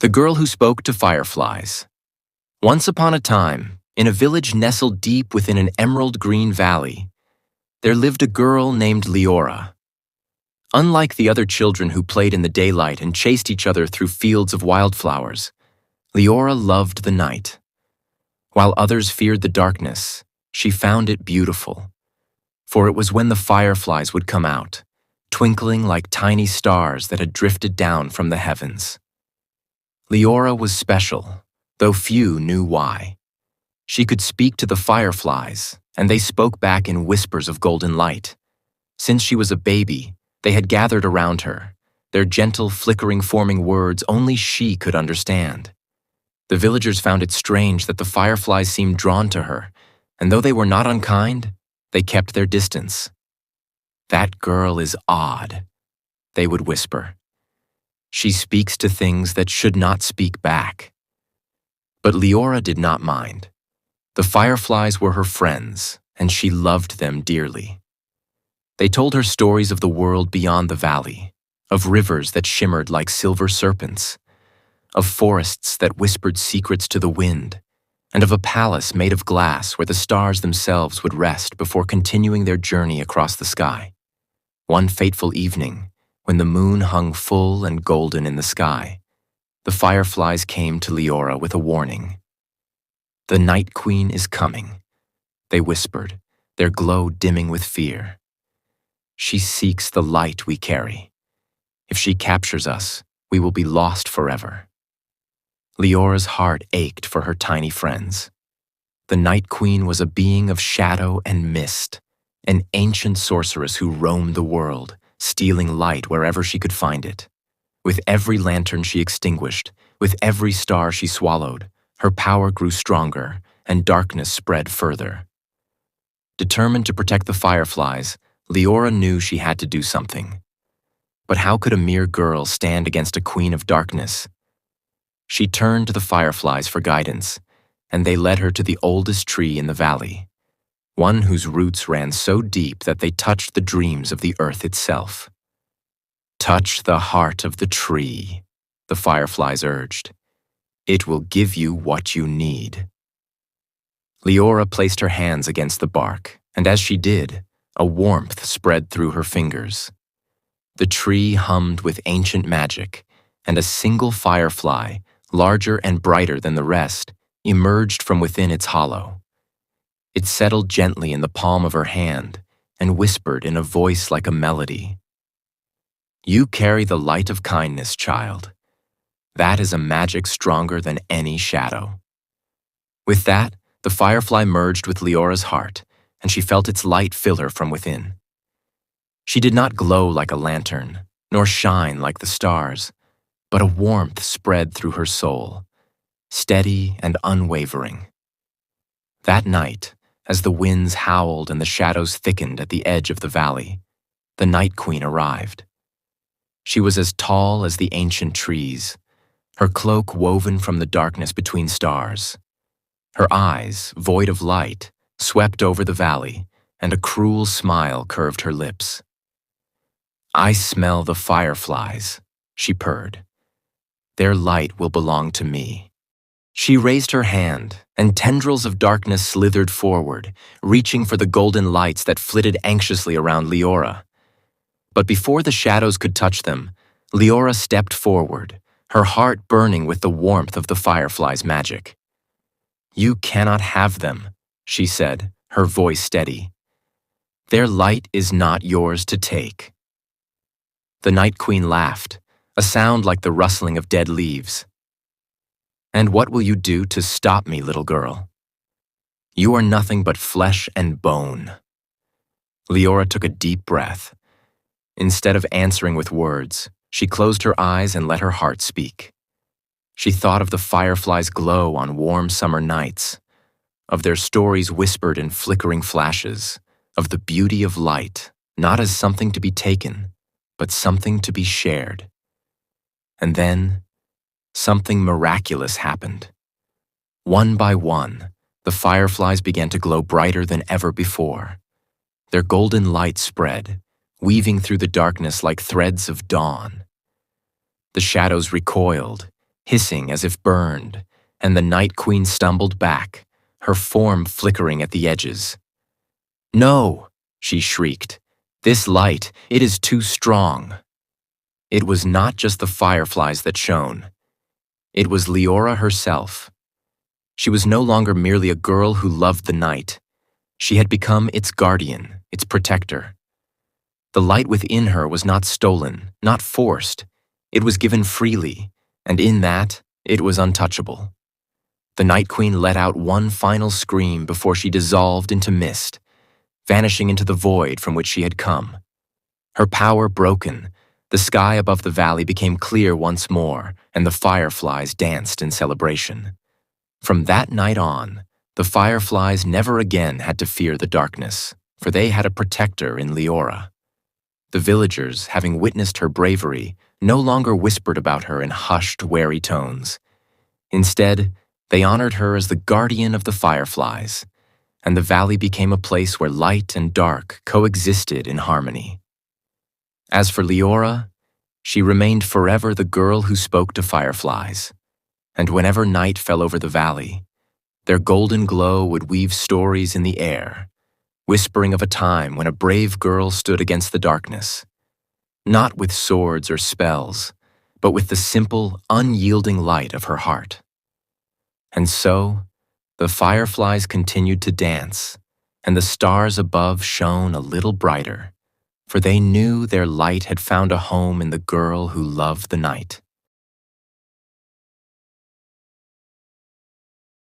The Girl Who Spoke to Fireflies. Once upon a time, in a village nestled deep within an emerald green valley, there lived a girl named Leora. Unlike the other children who played in the daylight and chased each other through fields of wildflowers, Leora loved the night. While others feared the darkness, she found it beautiful. For it was when the fireflies would come out, twinkling like tiny stars that had drifted down from the heavens. Leora was special, though few knew why. She could speak to the fireflies, and they spoke back in whispers of golden light. Since she was a baby, they had gathered around her, their gentle, flickering, forming words only she could understand. The villagers found it strange that the fireflies seemed drawn to her, and though they were not unkind, they kept their distance. "That girl is odd," they would whisper. "She speaks to things that should not speak back." But Leora did not mind. The fireflies were her friends, and she loved them dearly. They told her stories of the world beyond the valley, of rivers that shimmered like silver serpents, of forests that whispered secrets to the wind, and of a palace made of glass where the stars themselves would rest before continuing their journey across the sky. One fateful evening, when the moon hung full and golden in the sky, the fireflies came to Leora with a warning. "The Night Queen is coming," they whispered, their glow dimming with fear. "She seeks the light we carry. If she captures us, we will be lost forever." Leora's heart ached for her tiny friends. The Night Queen was a being of shadow and mist, an ancient sorceress who roamed the world, stealing light wherever she could find it. With every lantern she extinguished, with every star she swallowed, her power grew stronger and darkness spread further. Determined to protect the fireflies, Leora knew she had to do something. But how could a mere girl stand against a queen of darkness? She turned to the fireflies for guidance, and they led her to the oldest tree in the valley, one whose roots ran so deep that they touched the dreams of the earth itself. "Touch the heart of the tree," the fireflies urged. "It will give you what you need." Leora placed her hands against the bark, and as she did, a warmth spread through her fingers. The tree hummed with ancient magic, and a single firefly, larger and brighter than the rest, emerged from within its hollow. It settled gently in the palm of her hand and whispered in a voice like a melody. "You carry the light of kindness, child. That is a magic stronger than any shadow." With that, the firefly merged with Leora's heart, and she felt its light fill her from within. She did not glow like a lantern, nor shine like the stars, but a warmth spread through her soul, steady and unwavering. That night, as the winds howled and the shadows thickened at the edge of the valley, the Night Queen arrived. She was as tall as the ancient trees, her cloak woven from the darkness between stars. Her eyes, void of light, swept over the valley, and a cruel smile curved her lips. "I smell the fireflies," she purred. "Their light will belong to me." She raised her hand, and tendrils of darkness slithered forward, reaching for the golden lights that flitted anxiously around Leora. But before the shadows could touch them, Leora stepped forward, her heart burning with the warmth of the firefly's magic. "You cannot have them," she said, her voice steady. "Their light is not yours to take." The Night Queen laughed, a sound like the rustling of dead leaves. "And what will you do to stop me, little girl? You are nothing but flesh and bone." Leora took a deep breath. Instead of answering with words, she closed her eyes and let her heart speak. She thought of the fireflies' glow on warm summer nights, of their stories whispered in flickering flashes, of the beauty of light, not as something to be taken, but something to be shared. And then, something miraculous happened. One by one, the fireflies began to glow brighter than ever before. Their golden light spread, weaving through the darkness like threads of dawn. The shadows recoiled, hissing as if burned, and the Night Queen stumbled back, her form flickering at the edges. "No!" she shrieked. "This light, it is too strong." It was not just the fireflies that shone. It was Leora herself. She was no longer merely a girl who loved the night. She had become its guardian, its protector. The light within her was not stolen, not forced. It was given freely, and in that, it was untouchable. The Night Queen let out one final scream before she dissolved into mist, vanishing into the void from which she had come. Her power broken, the sky above the valley became clear once more, and the fireflies danced in celebration. From that night on, the fireflies never again had to fear the darkness, for they had a protector in Leora. The villagers, having witnessed her bravery, no longer whispered about her in hushed, wary tones. Instead, they honored her as the guardian of the fireflies, and the valley became a place where light and dark coexisted in harmony. As for Leora, she remained forever the girl who spoke to fireflies, and whenever night fell over the valley, their golden glow would weave stories in the air, whispering of a time when a brave girl stood against the darkness, not with swords or spells, but with the simple, unyielding light of her heart. And so, the fireflies continued to dance, and the stars above shone a little brighter, for they knew their light had found a home in the girl who loved the night.